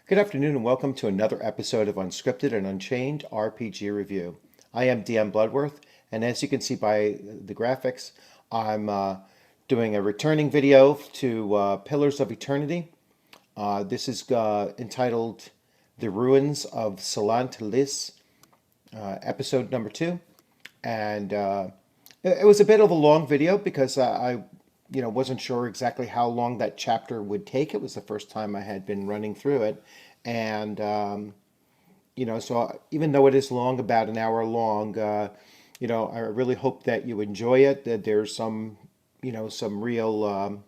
Good afternoon and welcome to another episode of Unscripted and Unchained RPG Review. I am DM Bloodworth, and as you can see by the graphics, I'm doing a returning video to Pillars of Eternity. This is entitled The Ruins of Cilant Lis, episode number 2. And it was a bit of a long video because I wasn't sure exactly how long that chapter would take. It was the first time I had been running through it, and so even though it is long, about an hour long, I really hope that you enjoy it. That there's some real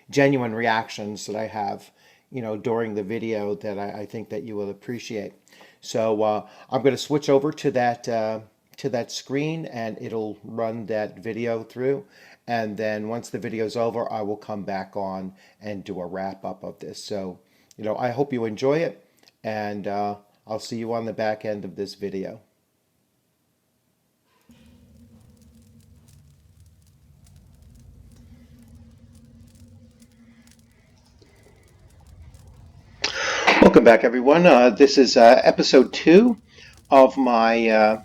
genuine reactions that I have, during the video that I think that you will appreciate. So I'm going to switch over to that screen, and it'll run that video through. And then once the video's over, I will come back on and do a wrap up of this. So, I hope you enjoy it, and I'll see you on the back end of this video. Welcome back, everyone. This is episode 2 of my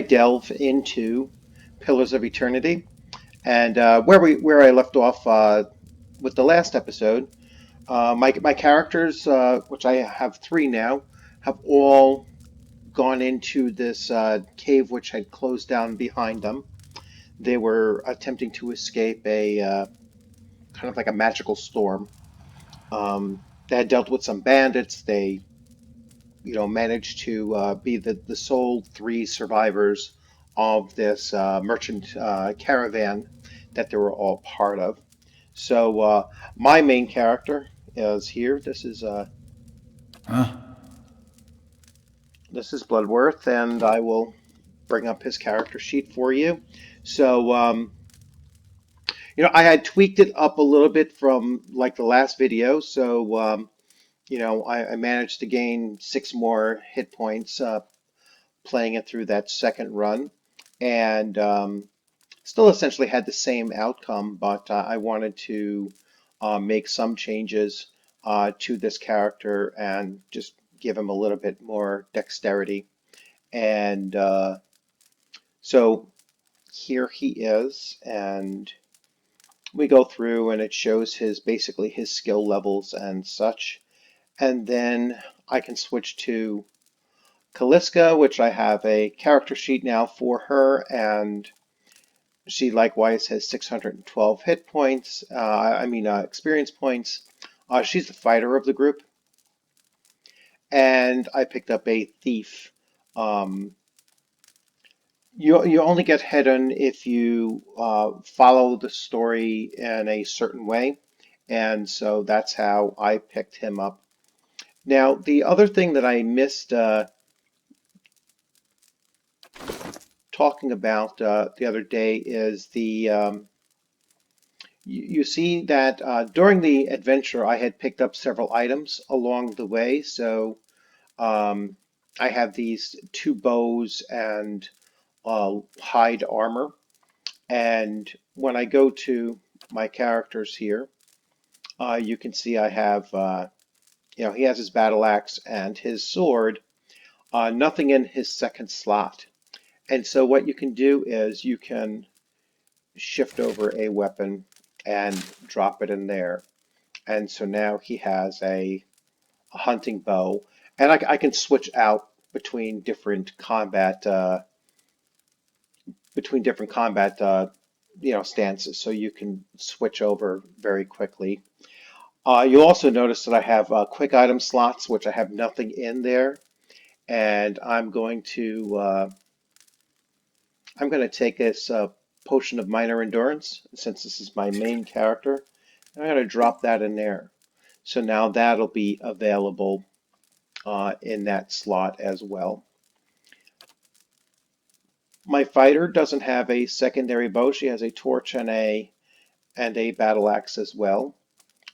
delve into Pillars of Eternity, and where I left off with the last episode. My characters, which I have 3 now, have all gone into this cave which had closed down behind them. They were attempting to escape a kind of like a magical storm. They had dealt with some bandits. They, managed to be the sole 3 survivors of this merchant caravan that they were all part of. So my main character is here. Huh? This is Bluddworth, and I will bring up his character sheet for you. So I had tweaked it up a little bit from like the last video. So I managed to gain 6 more hit points playing it through that second run, and still essentially had the same outcome, but I wanted to make some changes to this character and just give him a little bit more dexterity. And so here he is, and we go through and it shows basically his skill levels and such. And then I can switch to Kaliska, which I have a character sheet now for her, and she likewise has 612 hit points, experience points. She's the fighter of the group. And I picked up a thief. You only get hidden if you follow the story in a certain way. And so that's how I picked him up. Now, the other thing that I missed talking about the other day is you see that during the adventure I had picked up several items along the way. So I have these 2 bows and hide armor. And when I go to my characters here, you can see I have, he has his battle axe and his sword, nothing in his second slot. And so what you can do is you can shift over a weapon and drop it in there. And so now he has a hunting bow, and I can switch out between different combat stances, so you can switch over very quickly. You'll also notice that I have quick item slots, which I have nothing in there, and I'm going to take this potion of minor endurance, since this is my main character, and I'm going to drop that in there. So now that'll be available in that slot as well. My fighter doesn't have a secondary bow. She has a torch and a battle axe as well.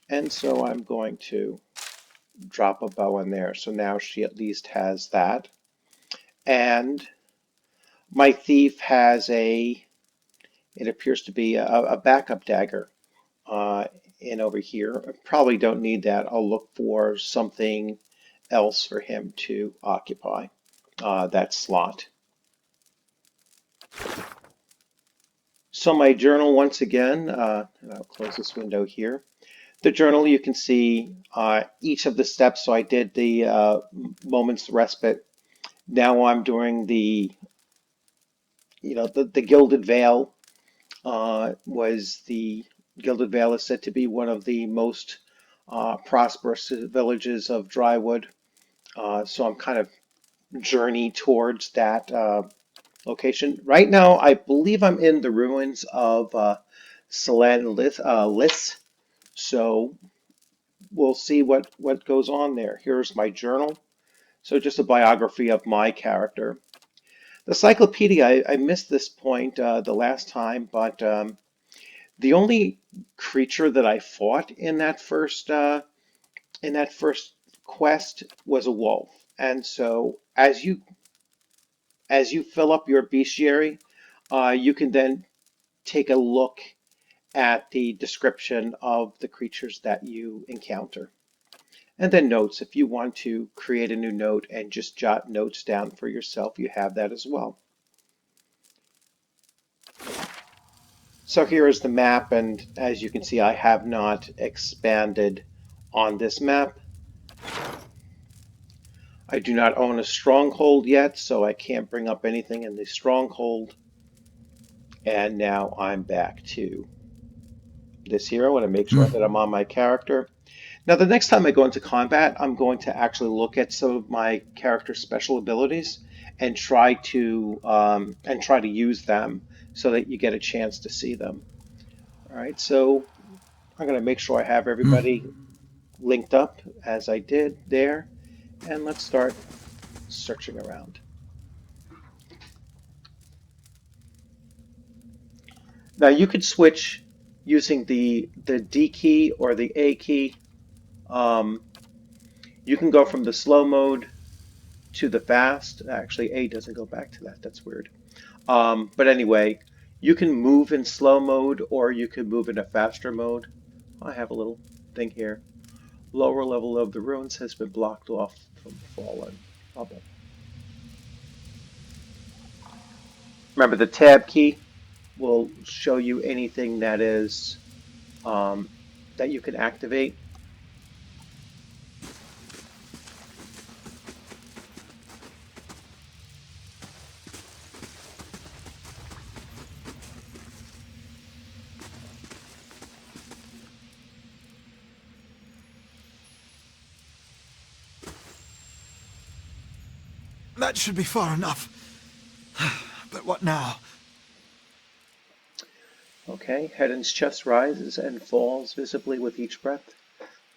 And so I'm going to drop a bow in there. So now she at least has that. And my thief has it appears to be a backup dagger in over here. I probably don't need that. I'll look for something else for him to occupy that slot. So my journal once again, and I'll close this window here. The journal, you can see each of the steps. So I did the moment's respite. Now I'm doing the, the Gilded Vale. The Gilded Vale is said to be one of the most prosperous villages of Drywood. So I'm kind of journey towards that location. Right now, I believe I'm in the ruins of Cilant Lis. So we'll see what goes on there. Here's my journal. So just a biography of my character. The cyclopedia, I missed this point the last time, but the only creature that I fought in that first quest was a wolf. And so as you fill up your bestiary, you can then take a look at the description of the creatures that you encounter. And then notes, if you want to create a new note and just jot notes down for yourself, you have that as well. So here is the map, and as you can see, I have not expanded on this map. I do not own a stronghold yet, so I can't bring up anything in the stronghold. And now I'm back to this here. I want to make sure that I'm on my character. Now, the next time I go into combat, I'm going to actually look at some of my character's special abilities and try to use them so that you get a chance to see them. All right, so I'm going to make sure I have everybody linked up as I did there, and let's start searching around. Now you could switch using the D key or the A key. You can go from the slow mode to the fast. Actually, A doesn't go back to that. That's weird. But anyway, you can move in slow mode or you can move in a faster mode. I have a little thing here. Lower level of the ruins has been blocked off from fallen rubble. Remember, the tab key will show you anything that is that you can activate. That should be far enough. But what now? Okay, Hedon's chest rises and falls visibly with each breath.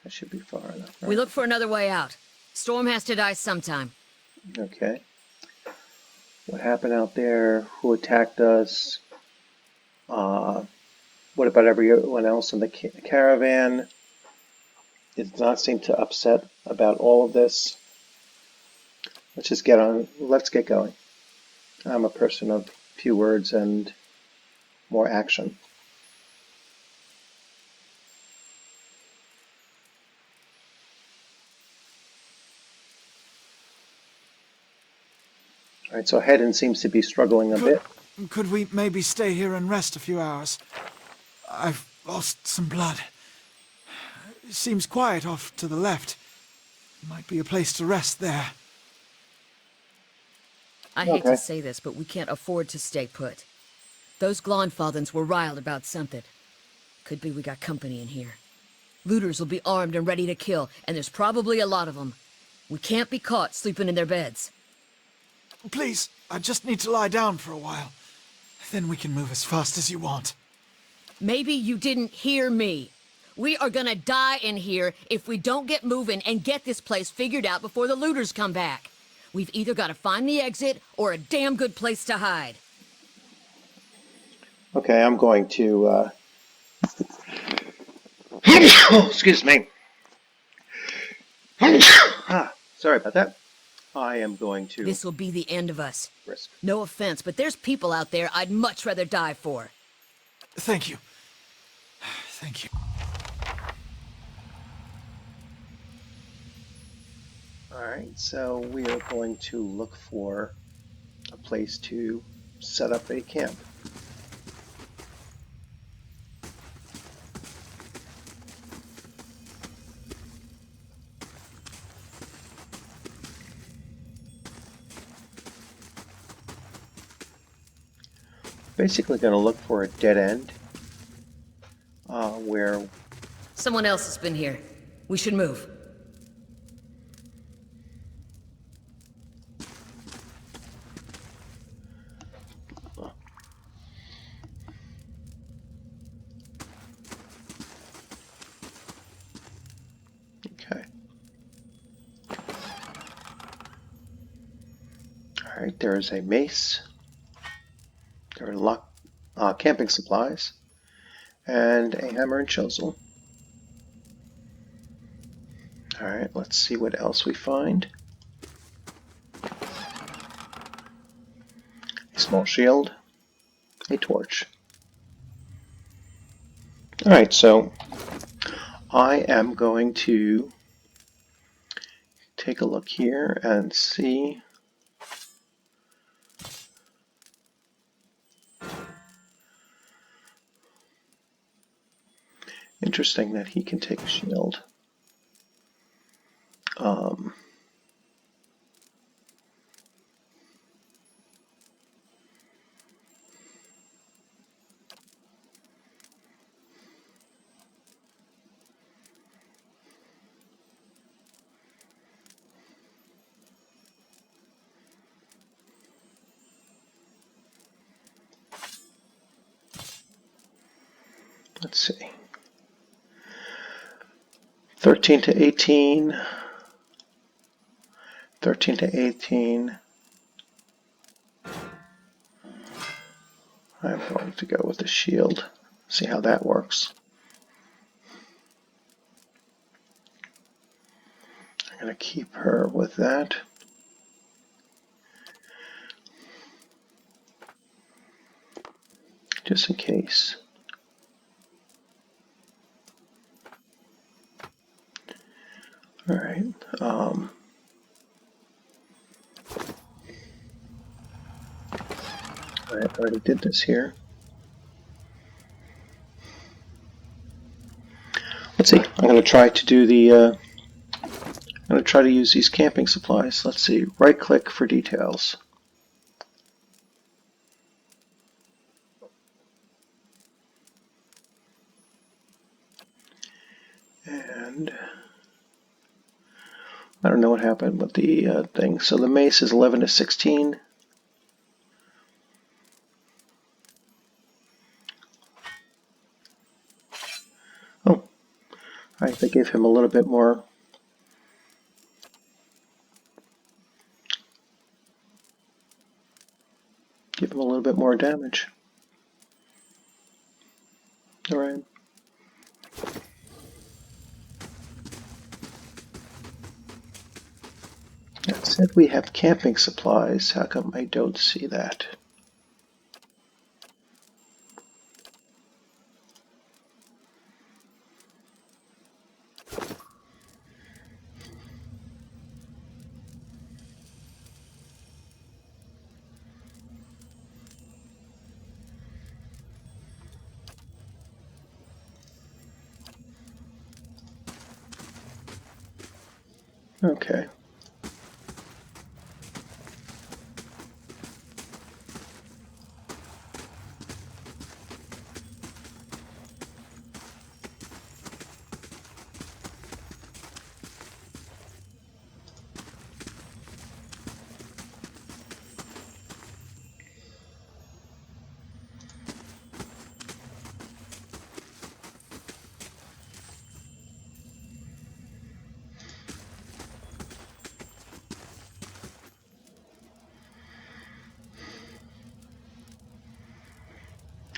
That should be far enough. We look for another way out. Storm has to die sometime. Okay. What happened out there? Who attacked us? What about everyone else in the caravan? It does not seem to upset about all of this. Let's just get on. Let's get going. I'm a person of few words and more action. All right, so Hedon seems to be struggling a bit. Could we maybe stay here and rest a few hours? I've lost some blood. It seems quiet off to the left. Might be a place to rest there. I hate to say this, but we can't afford to stay put. Those Glonfathens were riled about something. Could be we got company in here. Looters will be armed and ready to kill, and there's probably a lot of them. We can't be caught sleeping in their beds. Please, I just need to lie down for a while. Then we can move as fast as you want. Maybe you didn't hear me. We are gonna die in here if we don't get moving and get this place figured out before the looters come back. We've either got to find the exit or a damn good place to hide. Okay, I'm going to... oh, excuse me. Sorry about that. I am going to... This will be the end of us. Risk. No offense, but there's people out there I'd much rather die for. Thank you. Thank you. Alright, so we are going to look for a place to set up a camp. Basically going to look for a dead end where... Someone else has been here. We should move. Okay. Alright, there is a mace. There are camping supplies. And a hammer and chisel. Alright, let's see what else we find. A small shield. A torch. Alright, so I am going to take a look here and see. Interesting that he can take a shield. Let's see. 13 to 18. 13 to 18. I'm going to go with the shield. See how that works. I'm going to keep her with that. Just in case. All right. I already did this here. Let's see. I'm going to try to do the. I'm going to try to use these camping supplies. Let's see. Right-click for details. And I don't know what happened with the thing. So the mace is 11 to 16. Oh, I think I gave him a little bit more. Give him a little bit more damage. All right. It said we have camping supplies. How come I don't see that? Okay.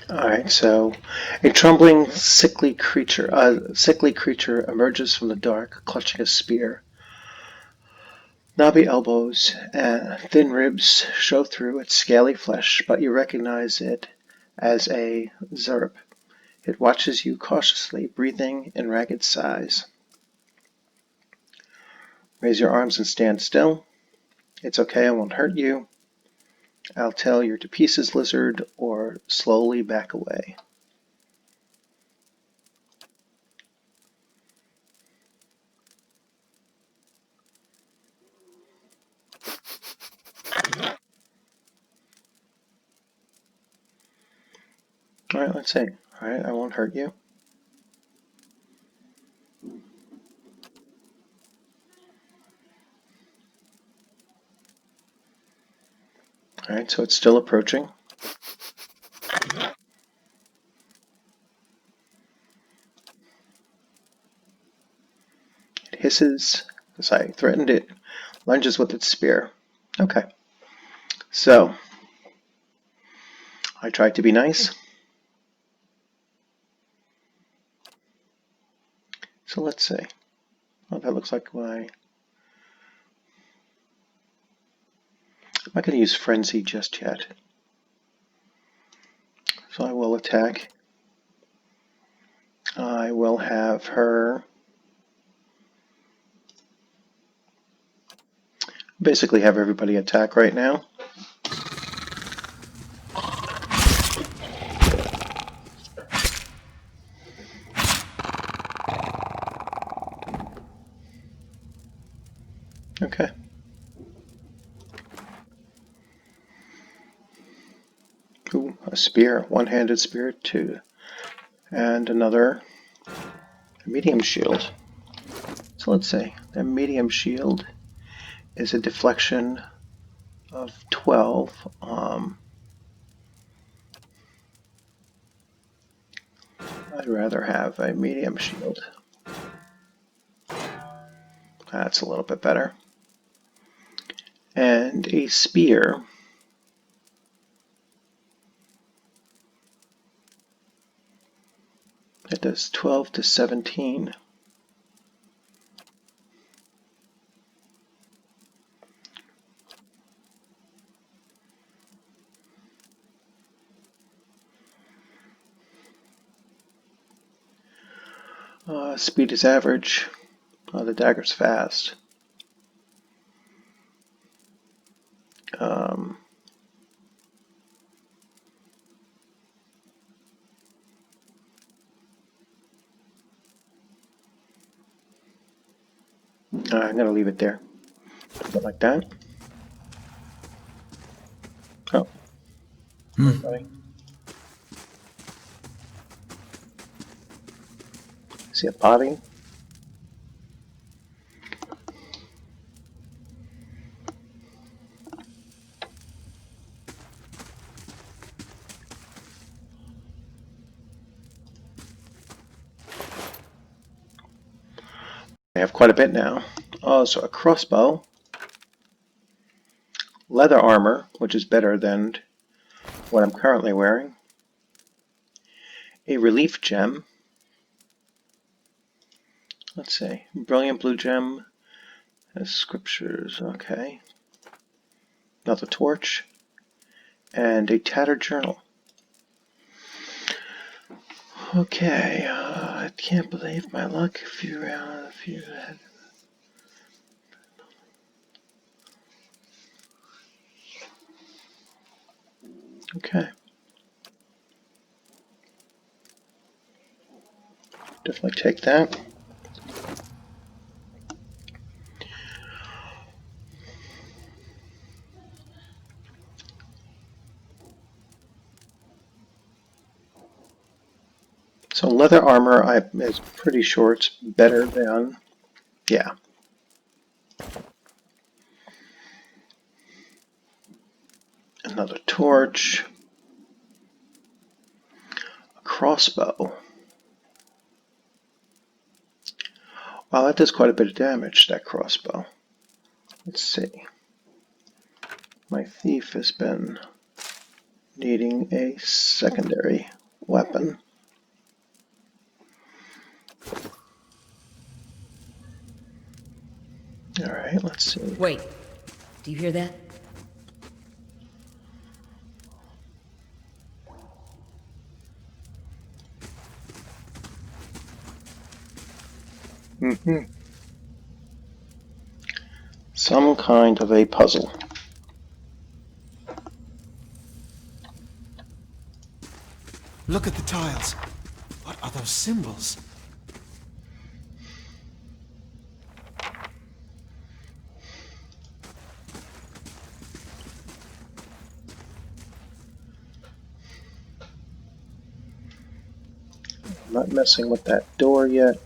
Alright, so a trembling, sickly creature emerges from the dark, clutching a spear. Knobby elbows and thin ribs show through its scaly flesh, but you recognize it as a Zerp. It watches you cautiously, breathing in ragged sighs. Raise your arms and stand still. It's okay, I won't hurt you. I'll tell you're to pieces, lizard, or slowly back away. Alright, let's see. Alright, I won't hurt you. Alright, so it's still approaching. It hisses, as I threatened it, lunges with its spear. Okay, so I tried to be nice. So let's see. Oh, that looks like why. I'm not going to use Frenzy just yet. So I will attack. I will have her basically have everybody attack right now. Okay. Ooh, a spear, one-handed spear, 2. And another medium shield. So let's say the medium shield is a deflection of 12. I'd rather have a medium shield. That's a little bit better. And a spear. It does 12 to 17. Speed is average. The dagger's fast. I'm going to leave it there. Put it like that. Oh. Everybody. See a body? I have quite a bit now. Oh, so a crossbow. Leather armor, which is better than what I'm currently wearing. A relief gem. Let's see. Brilliant blue gem. Has scriptures. Okay. Another torch. And a tattered journal. Okay. I can't believe my luck. Okay. Definitely take that. So leather armor is pretty sure it's better than, yeah. Another torch. A crossbow. Wow, that does quite a bit of damage, that crossbow. Let's see. My thief has been needing a secondary weapon. Alright, let's see. Wait. Do you hear that? Some kind of a puzzle. Look at the tiles. What are those symbols? I'm not messing with that door yet.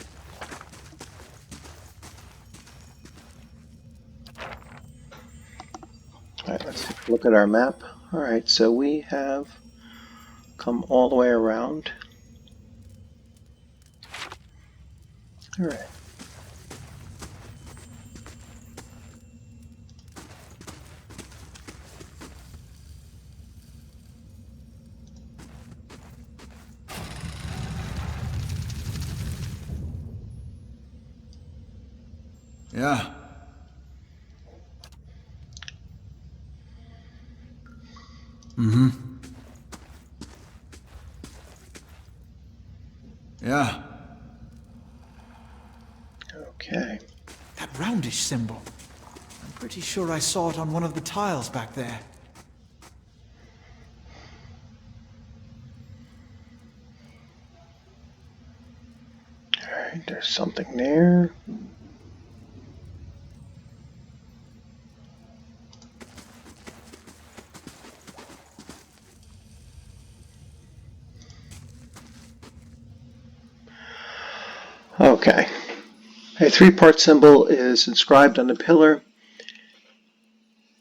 Alright, let's take a look at our map. Alright, so we have come all the way around. Alright. Yeah. Mm-hmm. Yeah. Okay. That roundish symbol. I'm pretty sure I saw it on one of the tiles back there. Alright, there's something there. Okay. A three-part symbol is inscribed on the pillar.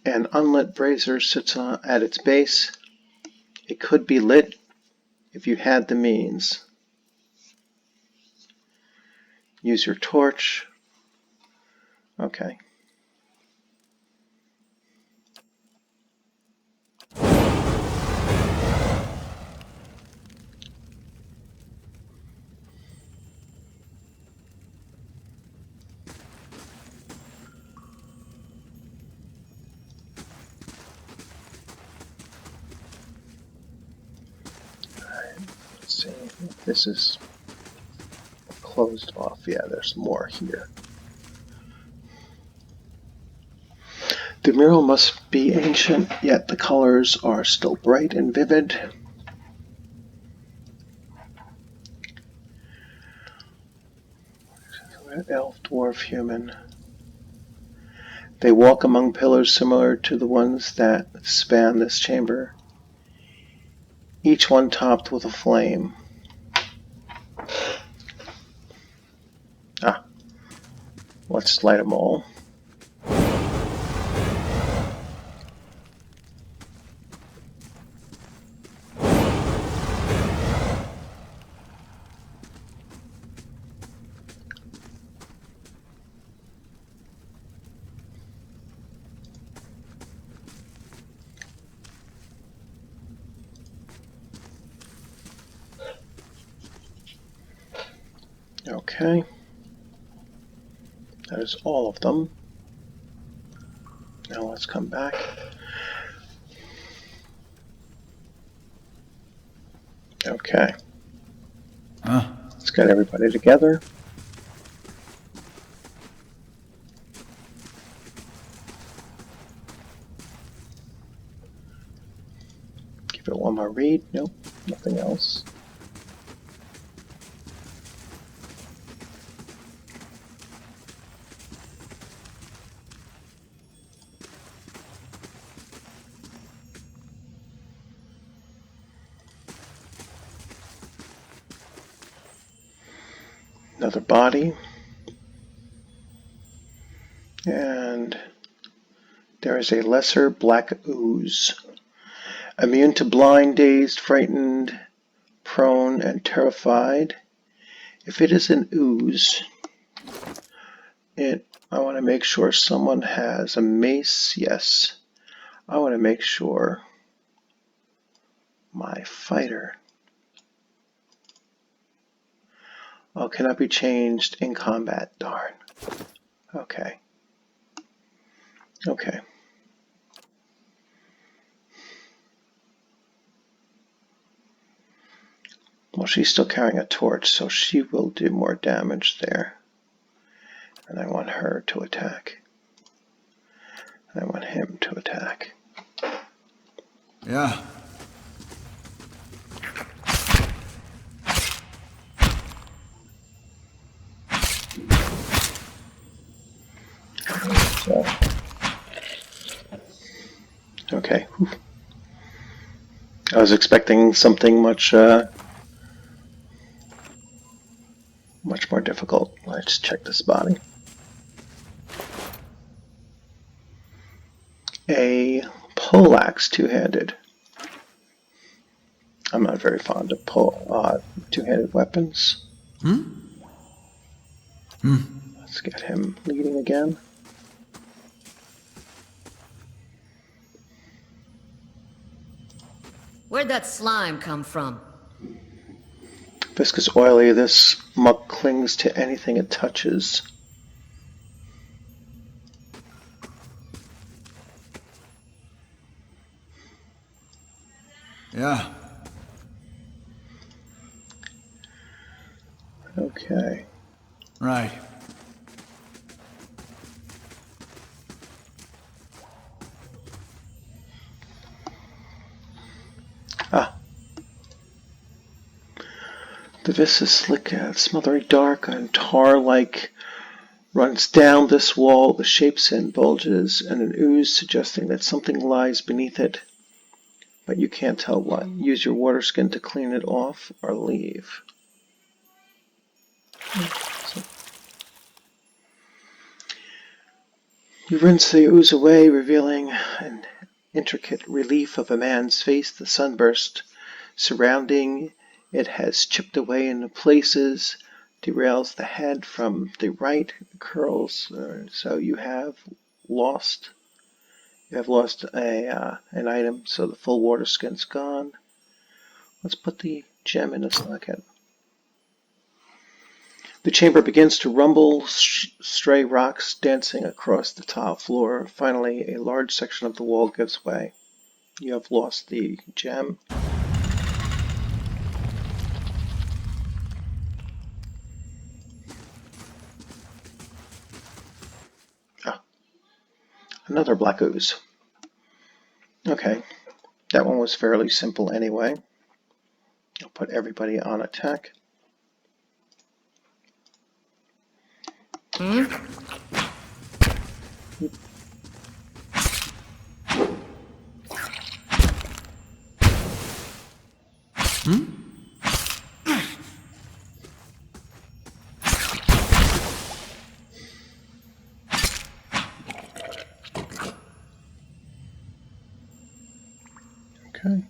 An unlit brazier sits at its base. It could be lit if you had the means. Use your torch. Okay. Let's see if this is closed off. Yeah, there's more here. The mural must be ancient, yet the colors are still bright and vivid. Elf, dwarf, human. They walk among pillars similar to the ones that span this chamber, each one topped with a flame. Ah, let's light them all. Okay. That is all of them. Now let's come back. Okay. Huh? Let's get everybody together. Give it one more read. Nope, nothing else. Another body. And there is a lesser black ooze. Immune to blind, dazed, frightened, prone, and terrified. If it is an ooze, I want to make sure someone has a mace. Yes. I want to make sure my fighter. Oh, cannot be changed in combat. Darn. Okay. Okay. Well, she's still carrying a torch, so she will do more damage there. And I want her to attack. I want him to attack. Yeah. So, okay. Whew. I was expecting something much more difficult. Let's check this body. A poleaxe two-handed. I'm not very fond of two-handed weapons. Let's get him leading again. Where'd that slime come from? Viscous oily, this muck clings to anything it touches. Yeah. Okay. Right. Ah. The viscous liquid, smothery dark and tar-like, runs down this wall. The shapes and bulges and an ooze suggesting that something lies beneath it. But you can't tell what. Use your water skin to clean it off or leave. You rinse the ooze away, revealing an intricate relief of a man's face. The sunburst surrounding it has chipped away into places, derails the head from the right, curls. So you have lost an item. So the full water skin's gone. Let's put the gem in a socket. The chamber begins to rumble, stray rocks dancing across the tile floor. Finally, a large section of the wall gives way. You have lost the gem. Ah, another black ooze. Okay, that one was fairly simple anyway. I'll put everybody on attack. Okay.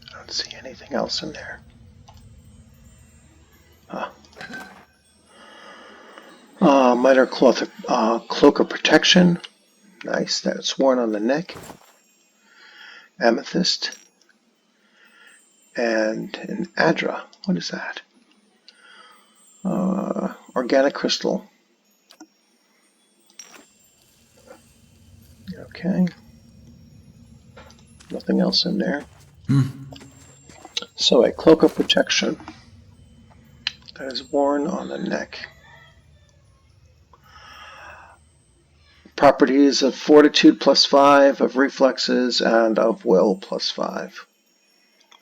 I don't see anything else in there. Minor cloak of protection. Nice. That's worn on the neck. Amethyst. And an Adra. What is that? Organic crystal. Okay. Nothing else in there. So a cloak of protection that is worn on the neck. Properties of fortitude +5, of reflexes, and of will +5.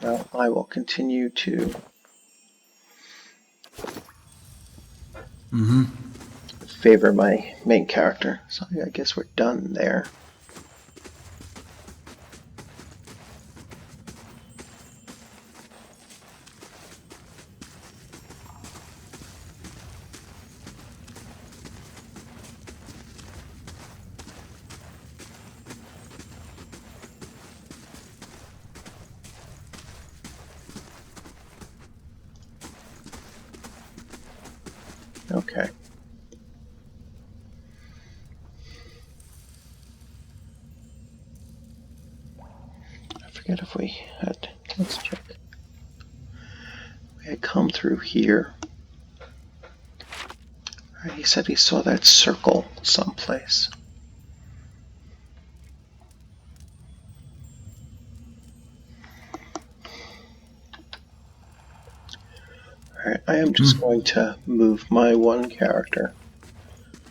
Well, I will continue to favor my main character. So I guess we're done there. Okay. I forget if we had, let's check. We had come through here. Right, he said he saw that circle someplace. Alright, I am just going to move my one character.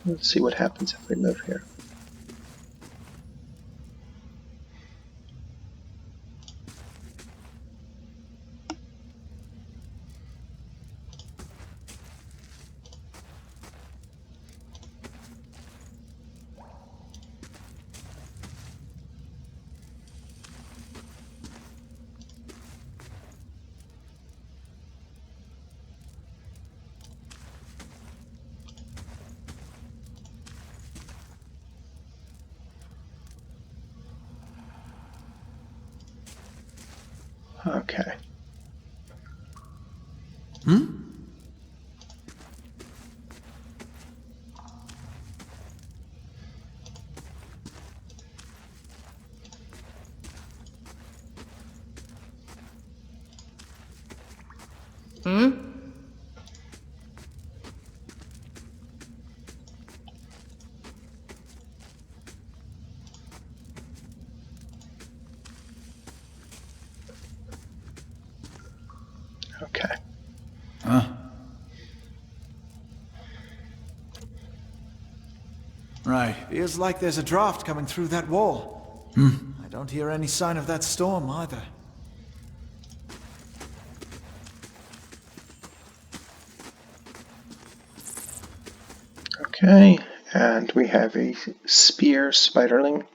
Let's see what happens if we move here. Okay. Okay. Right. Feels like there's a draft coming through that wall. I don't hear any sign of that storm either. Okay, and we have a spear spiderling.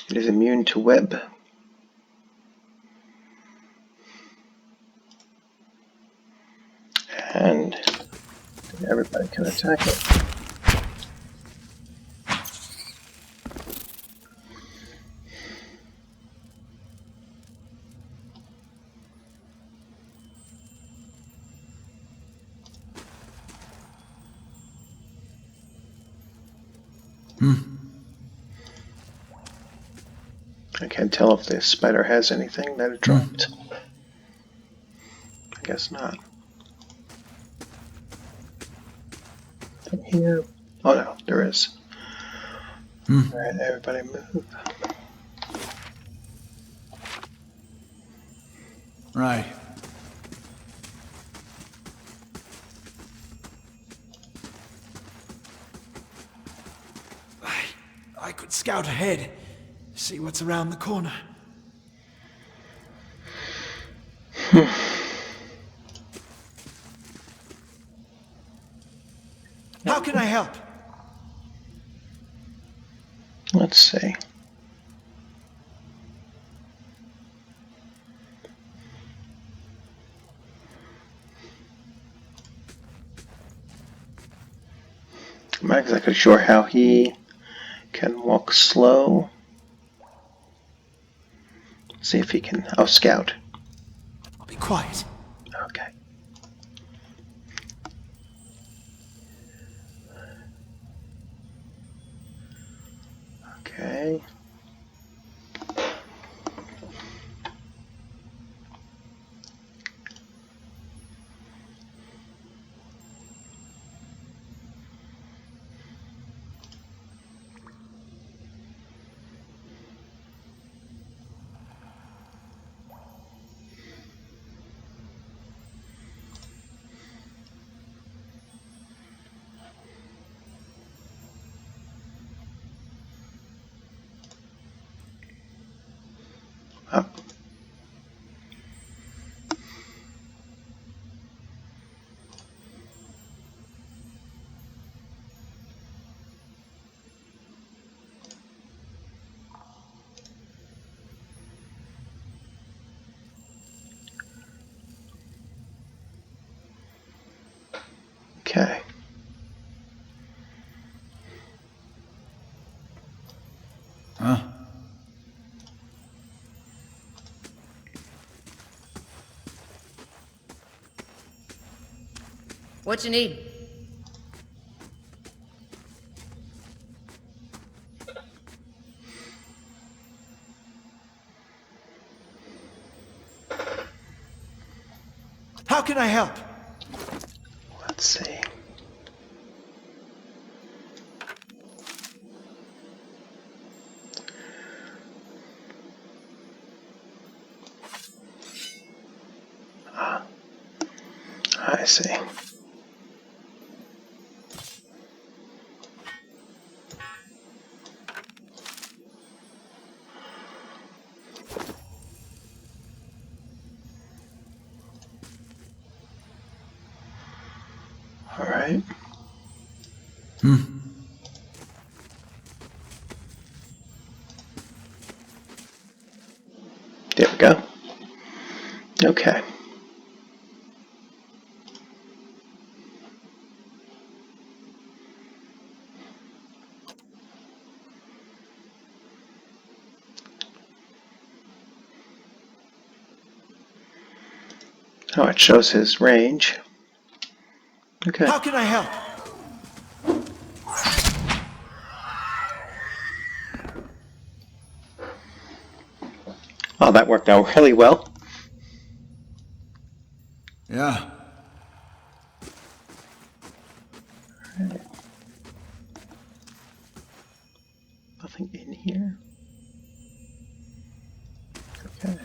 It is immune to web. And everybody can attack it. I can't tell if the spider has anything that it dropped. I guess not. From here. Oh no, there is. Alright, everybody move. Right. I could scout ahead, see what's around the corner. How can I help? Let's see. I'm not exactly sure how he can walk slow. See if he can. Oh, scout. I'll be quiet. Okay. Okay. Up. Okay. What you need? How can I help? Let's see. I see. All right. There we go. Okay. Oh, it shows his range. Okay. How can I help? Oh, that worked out really well. Yeah. Nothing in here. Okay.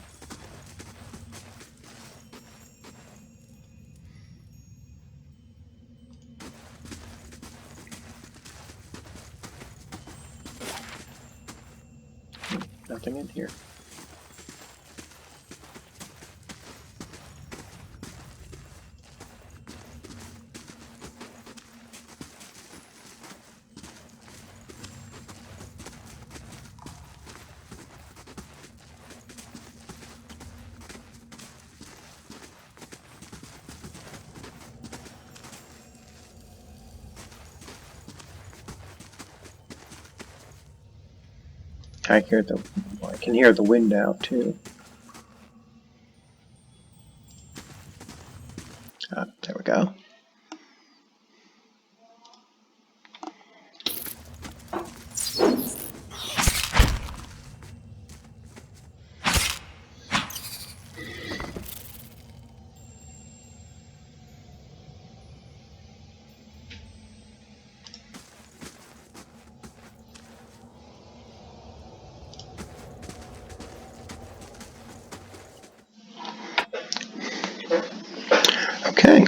Nothing in here. I can hear the wind now too. There we go. Okay.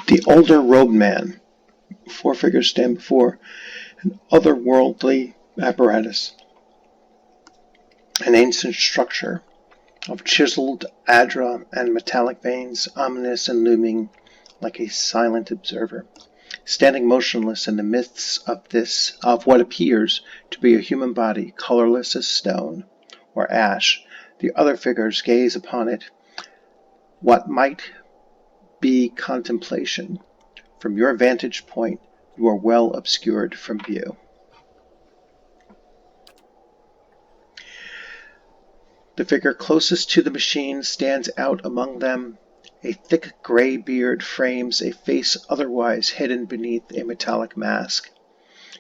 The older robed man. Four figures stand before an otherworldly apparatus. An ancient structure of chiseled adra and metallic veins, ominous and looming like a silent observer. Standing motionless in the midst of what appears to be a human body, colorless as stone or ash, the other figures gaze upon it, what might be contemplation. From your vantage point, you are well obscured from view. The figure closest to the machine stands out among them. A thick gray beard frames a face otherwise hidden beneath a metallic mask.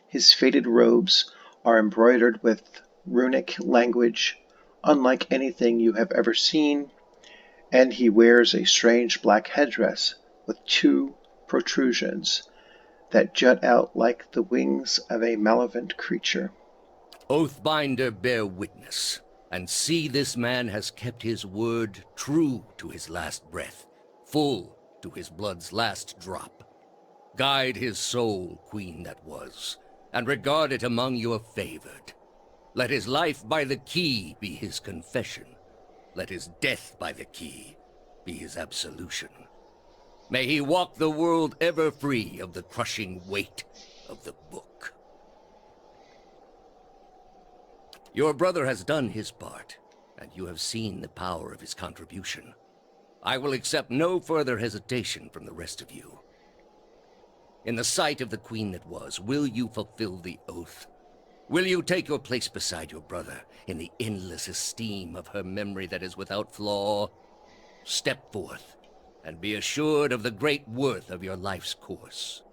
His faded robes are embroidered with runic language, unlike anything you have ever seen, and he wears a strange black headdress with two protrusions that jut out like the wings of a malevolent creature. Oathbinder, bear witness, and see this man has kept his word, true to his last breath, full to his blood's last drop. Guide his soul, queen that was, and regard it among your favored. Let his life by the key be his confession. Let his death by the key be his absolution. May he walk the world ever free of the crushing weight of the book. Your brother has done his part, and you have seen the power of his contribution. I will accept no further hesitation from the rest of you. In the sight of the queen that was, will you fulfill the oath? Will you take your place beside your brother in the endless esteem of her memory that is without flaw? Step forth, and be assured of the great worth of your life's course.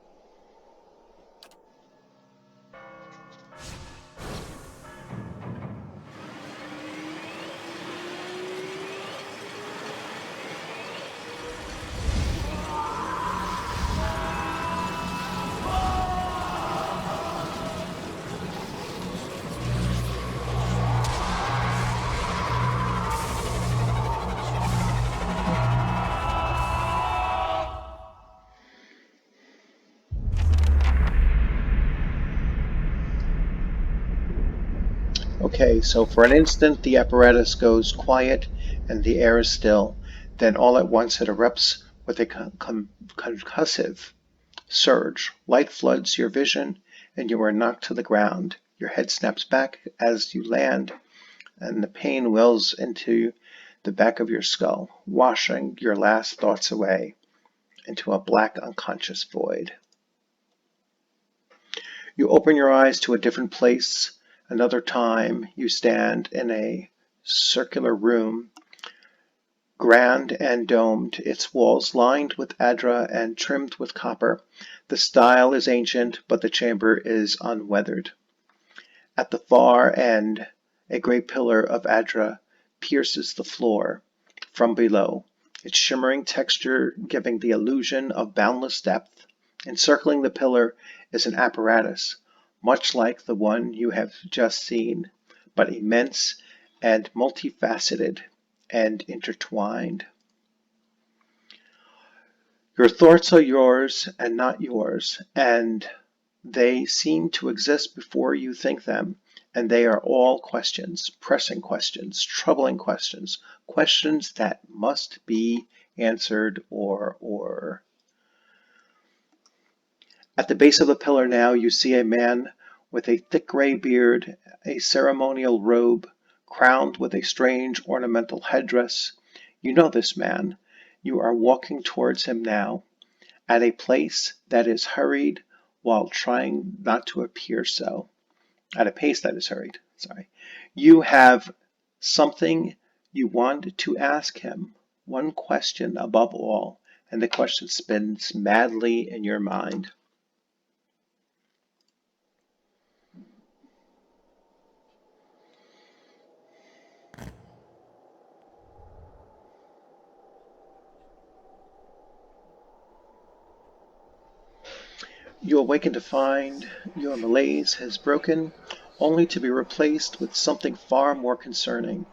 Okay, so for an instant the apparatus goes quiet and the air is still. Then all at once it erupts with a concussive surge. Light floods your vision and you are knocked to the ground. Your head snaps back as you land and the pain wells into the back of your skull, washing your last thoughts away into a black unconscious void. You open your eyes to a different place. Another time you stand in a circular room, grand and domed, its walls lined with adra and trimmed with copper. The style is ancient, but the chamber is unweathered. At the far end, a great pillar of adra pierces the floor from below, its shimmering texture giving the illusion of boundless depth. Encircling the pillar is an apparatus, much like the one you have just seen, but immense and multifaceted and intertwined. Your thoughts are yours and not yours, and they seem to exist before you think them, and they are all questions, pressing questions, troubling questions, questions that must be answered or. At the base of the pillar now you see a man with a thick gray beard, a ceremonial robe, crowned with a strange ornamental headdress. You know this man. You are walking towards him now, at a place that is hurried while trying not to appear so. At a pace that is hurried, sorry. You have something you want to ask him, one question above all, and the question spins madly in your mind. You awaken to find your malaise has broken, only to be replaced with something far more concerning.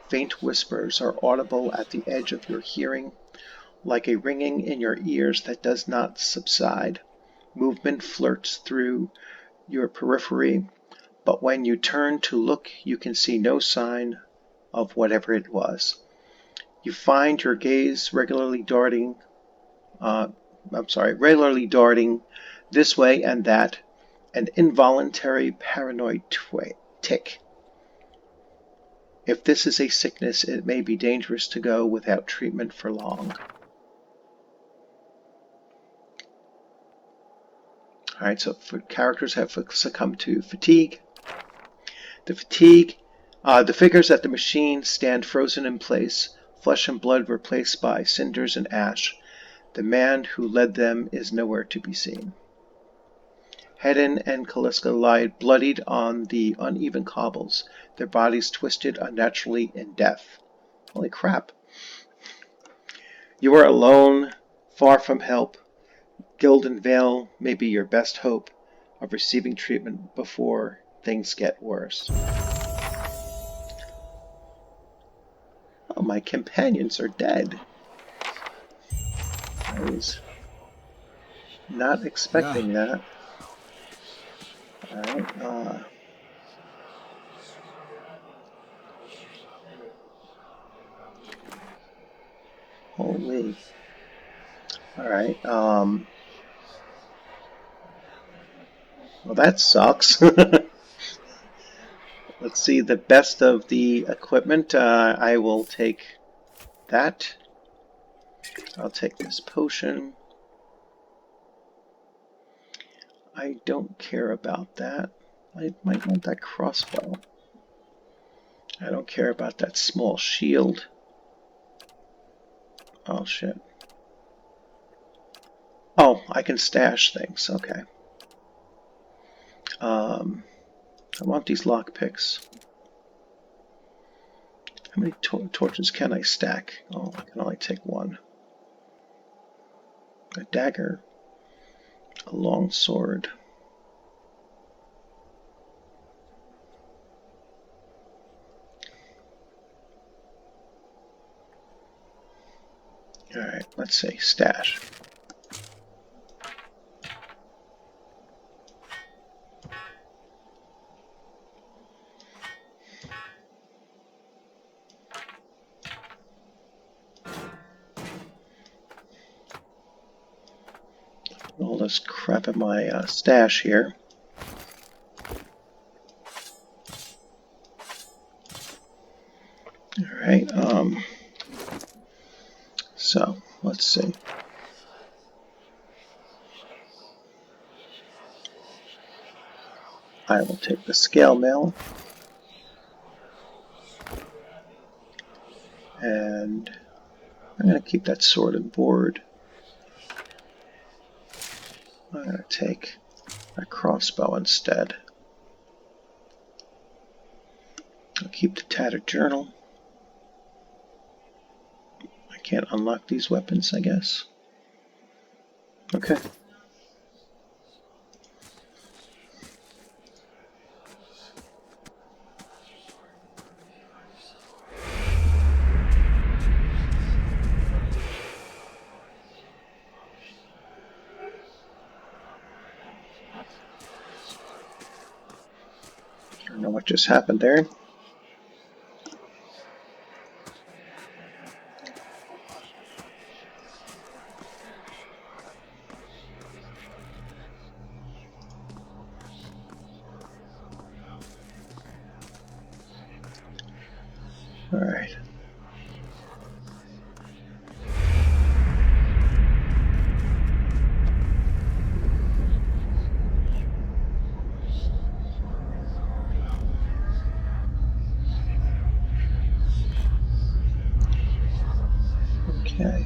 Faint whispers are audible at the edge of your hearing, like a ringing in your ears that does not subside. Movement flirts through your periphery, but when you turn to look, you can see no sign of whatever it was. You find your gaze regularly darting this way and that, an involuntary paranoid tick. If this is a sickness, it may be dangerous to go without treatment for long. Alright, so characters have succumbed to fatigue. The figures at the machine stand frozen in place, flesh and blood replaced by cinders and ash. The man who led them is nowhere to be seen. Hedin and Kaliska lie bloodied on the uneven cobbles, their bodies twisted unnaturally in death. Holy crap. You are alone, far from help. Gildan Vale may be your best hope of receiving treatment before things get worse. Oh, my companions are dead. I was not expecting that. Alright, holy. Alright, well that sucks. Let's see, the best of the equipment. I will take that. I'll take this potion. I don't care about that. I might want that crossbow. I don't care about that small shield. Oh shit. Oh, I can stash things. Okay. I want these lockpicks. How many torches can I stack? Oh, I can only take one. A dagger. A long sword. Alright, let's see. Stash. All this crap in my stash here. Alright, so let's see. I will take the scale mail and I'm going to keep that sword and board. I'm going to take a crossbow instead. I'll keep the tattered journal. I can't unlock these weapons, I guess. Okay. I don't know what just happened there. All right. Okay.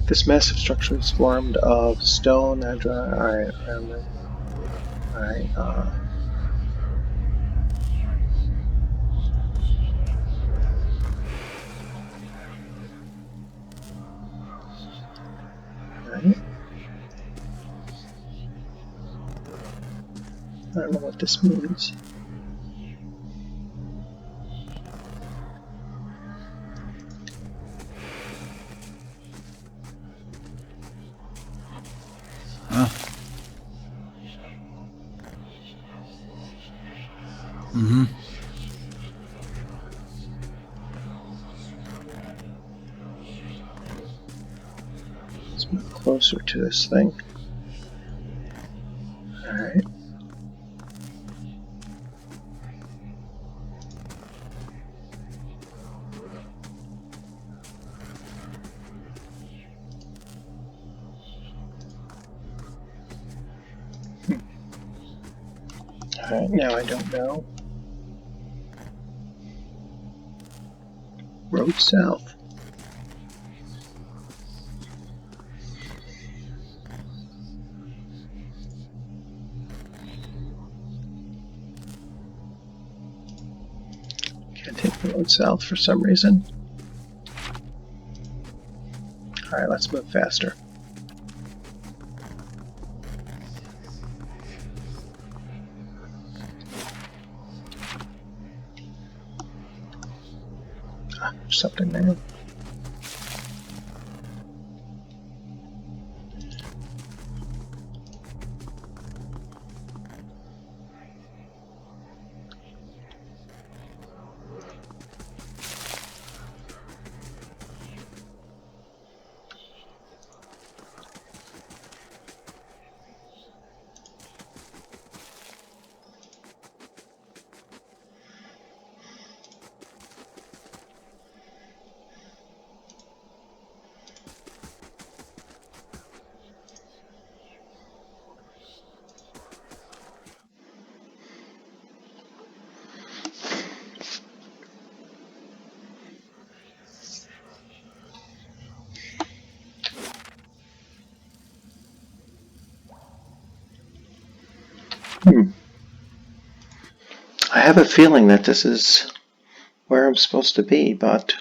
This massive structure is formed of stone and dry. Alright, alright, alright. I don't know what this means. Huh? Mm-hmm. Let's move closer to this thing. Alright. Alright, now I don't know. Road south. Can't take the road south for some reason. Alright, let's move faster. Ah, there's something there. I have a feeling that this is where I'm supposed to be, but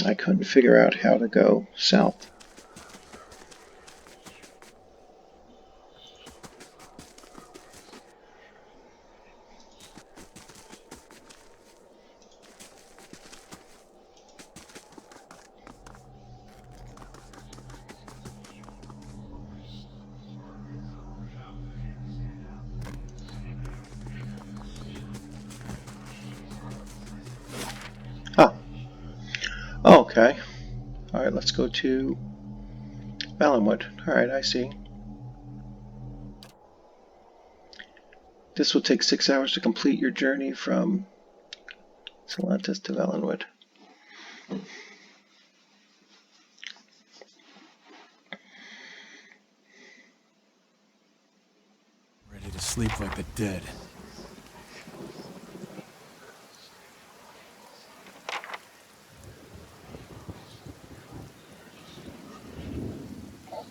I couldn't figure out how to go south. let's go to Valenwood. Alright, I see. This will take 6 hours to complete your journey from Cilant Lis to Valenwood. Ready to sleep like the dead.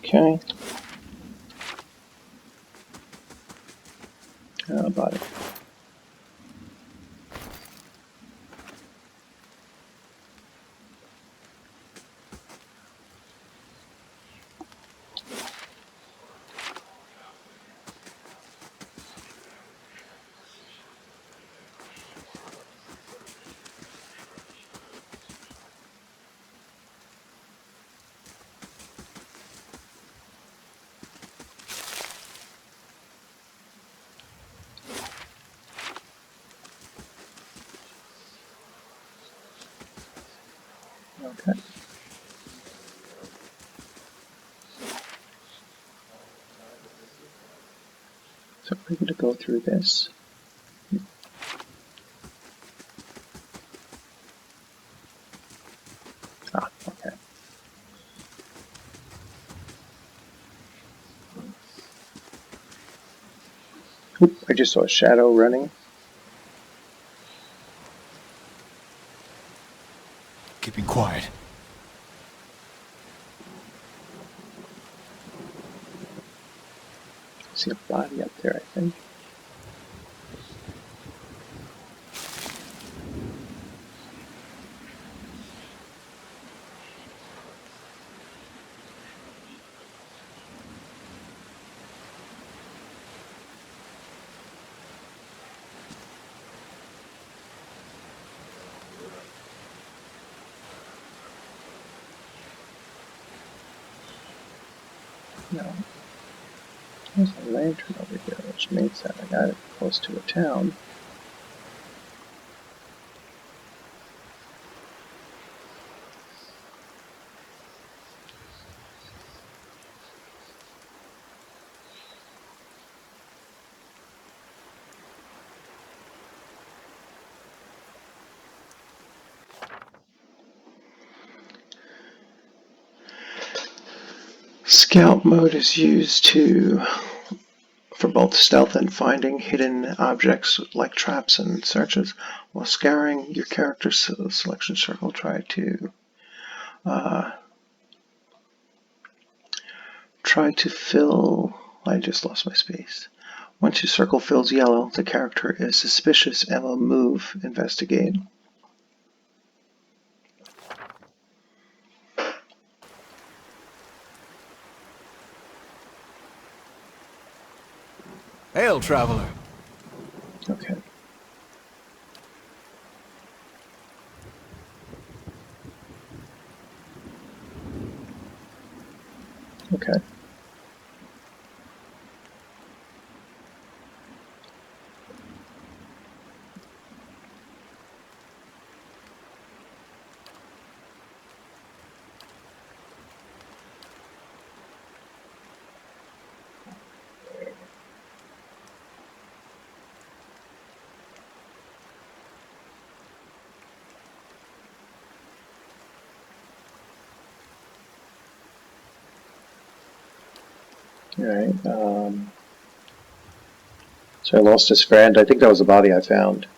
Okay. How about it? Okay. So we're going to go through this. Ah, okay. Oop, I just saw a shadow running. Keeping quiet. I see a body up there, I think. No. There's a lantern over here, which means that I got it close to a town. Scout mode is used for both stealth and finding hidden objects like traps and searches. While scouring your character's selection circle, try to fill. I just lost my space. Once your circle fills yellow, the character is suspicious and will move, investigate. Hail, traveler. Okay. Okay. Alright, so I lost his friend. I think that was the body I found.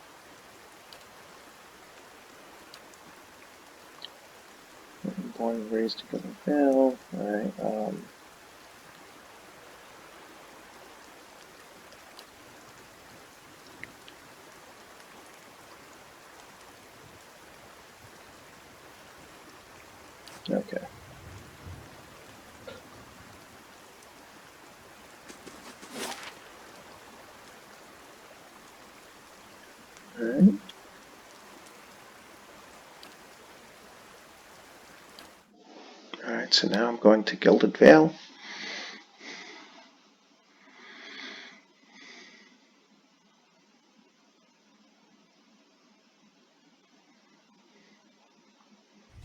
Born and raised to Vale. Alright, okay. Alright. Alright, so now I'm going to Gilded Vale.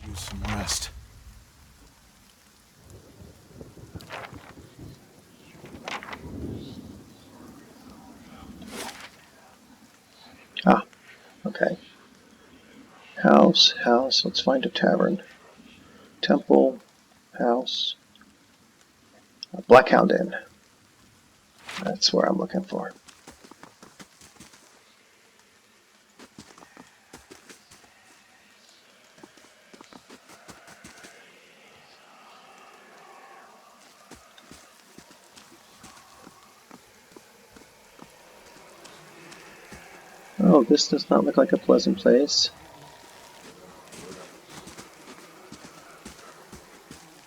Use some rest. Okay. House. Let's find a tavern. Temple, house, Blackhound Inn. That's where I'm looking for. Oh, this does not look like a pleasant place.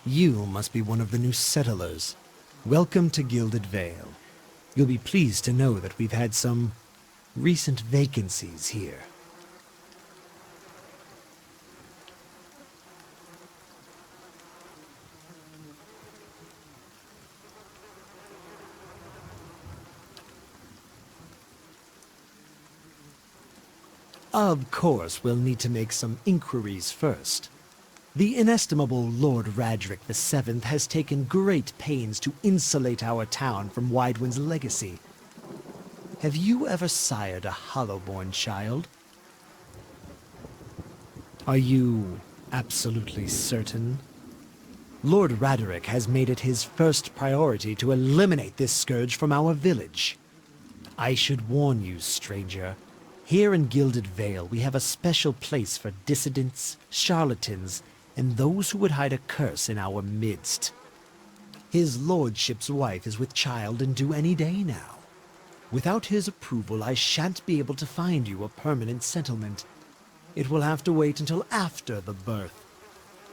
You must be one of the new settlers. Welcome to Gilded Vale. You'll be pleased to know that we've had some recent vacancies here. Of course, we'll need to make some inquiries first. The inestimable Lord Radric VII has taken great pains to insulate our town from Widewind's legacy. Have you ever sired a Hollowborn child? Are you absolutely certain? Lord Raderick has made it his first priority to eliminate this scourge from our village. I should warn you, stranger. Here in Gilded Vale, we have a special place for dissidents, charlatans, and those who would hide a curse in our midst. His lordship's wife is with child and due any day now. Without his approval, I shan't be able to find you a permanent settlement. It will have to wait until after the birth.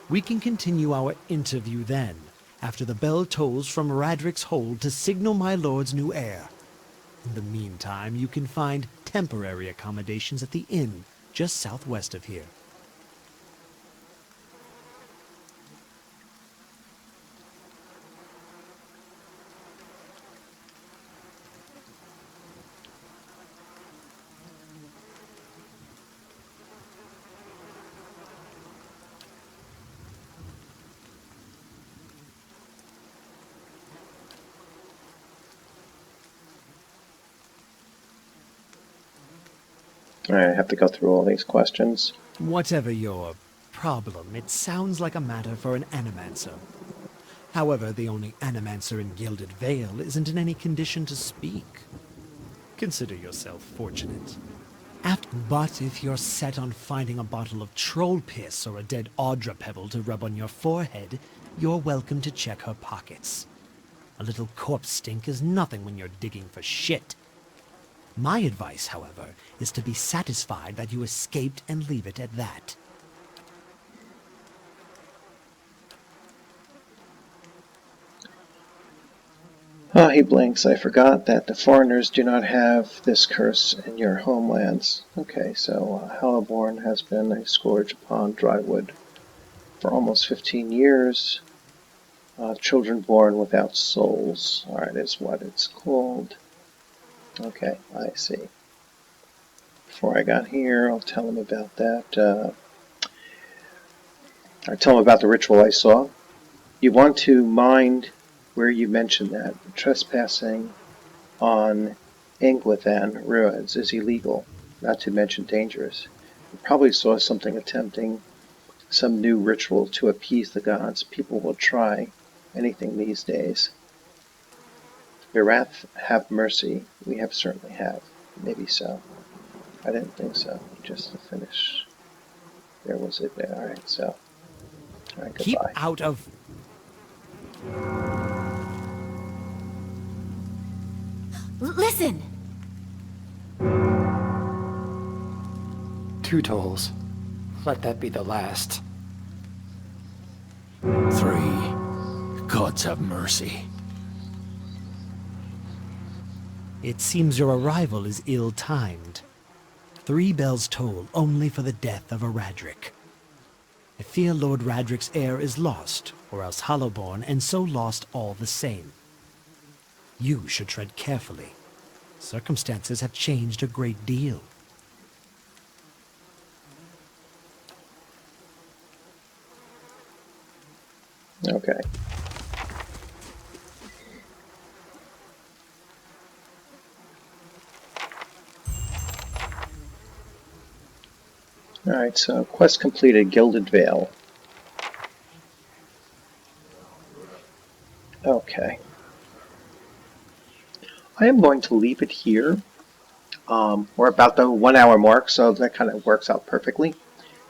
We can continue our interview then, after the bell tolls from Radric's hold to signal my lord's new heir. In the meantime, you can find temporary accommodations at the inn just southwest of here. Alright, I have to go through all these questions. Whatever your problem, it sounds like a matter for an animancer. However, the only animancer in Gilded Vale isn't in any condition to speak. Consider yourself fortunate. But if you're set on finding a bottle of troll piss or a dead Audra pebble to rub on your forehead, you're welcome to check her pockets. A little corpse stink is nothing when you're digging for shit. My advice, however, is to be satisfied that you escaped and leave it at that. Ah, he blinks. I forgot that the foreigners do not have this curse in your homelands. Okay, so Hellborn has been a scourge upon Drywood for almost 15 years. Children born without souls. Alright, is what it's called. Okay, I see. Before I got here, I'll tell him about that. I tell him about the ritual I saw. You want to mind where you mentioned that trespassing on Ingwithan ruins is illegal, not to mention dangerous. You probably saw something attempting some new ritual to appease the gods. People will try anything these days. Your wrath, have mercy. We have certainly have. Maybe so. I didn't think so. Just to finish. There was it there. Alright, so. Alright, Keep goodbye. out of... Listen! 2 tolls. Let that be the last. 3. Gods have mercy. It seems your arrival is ill-timed. 3 bells toll only for the death of a Radric. I fear Lord Radric's heir is lost, or else Hollowborn, and so lost all the same. You should tread carefully. Circumstances have changed a great deal. Okay. Alright, so quest completed, Gilded Vale. Okay. I am going to leave it here. We're about the 1 hour mark, so that kind of works out perfectly.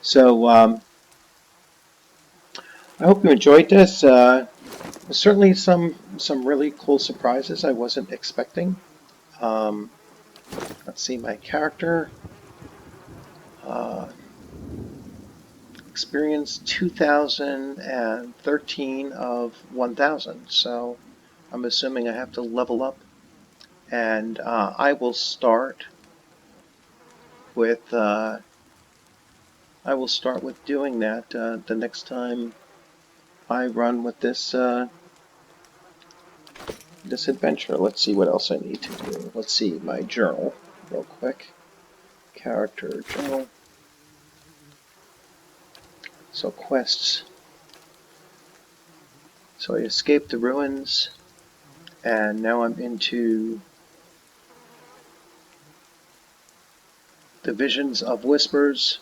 So I hope you enjoyed this. Certainly some really cool surprises I wasn't expecting. Let's see, my character experienced 2013 of 1000, so I'm assuming I have to level up, and I will start with doing that the next time I run with this this adventure. Let's see what else I need to do. Let's see my journal real quick. Character journal. So quests. So I escaped the ruins, and now I'm into the visions of whispers.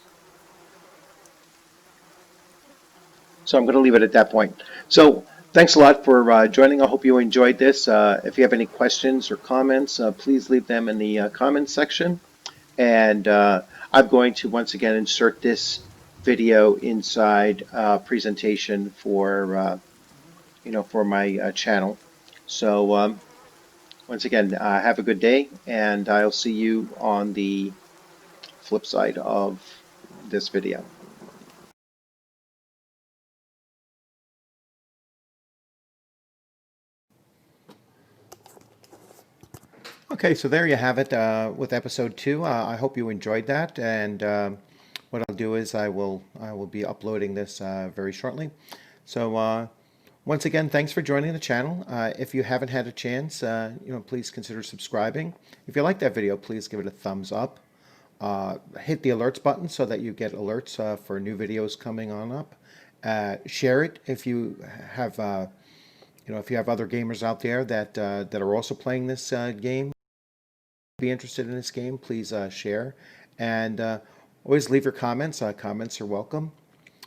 So I'm going to leave it at that point. So thanks a lot for joining. I hope you enjoyed this. If you have any questions or comments, please leave them in the comments section. And I'm going to once again insert this video inside presentation for for my channel. So once again, have a good day, and I'll see you on the flip side of this video. Okay, so there you have it with episode 2. I hope you enjoyed that, and what I'll do is I will be uploading this very shortly. So once again, thanks for joining the channel. If you haven't had a chance, please consider subscribing. If you like that video, please give it a thumbs up. Hit the alerts button so that you get alerts for new videos coming on up. Share it if you have if you have other gamers out there that that are also playing this game. Be interested in this game, please share, and always leave your comments. Comments are welcome.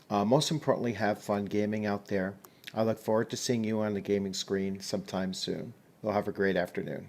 Most importantly, have fun gaming out there. I look forward to seeing you on the gaming screen sometime soon. Well, have a great afternoon.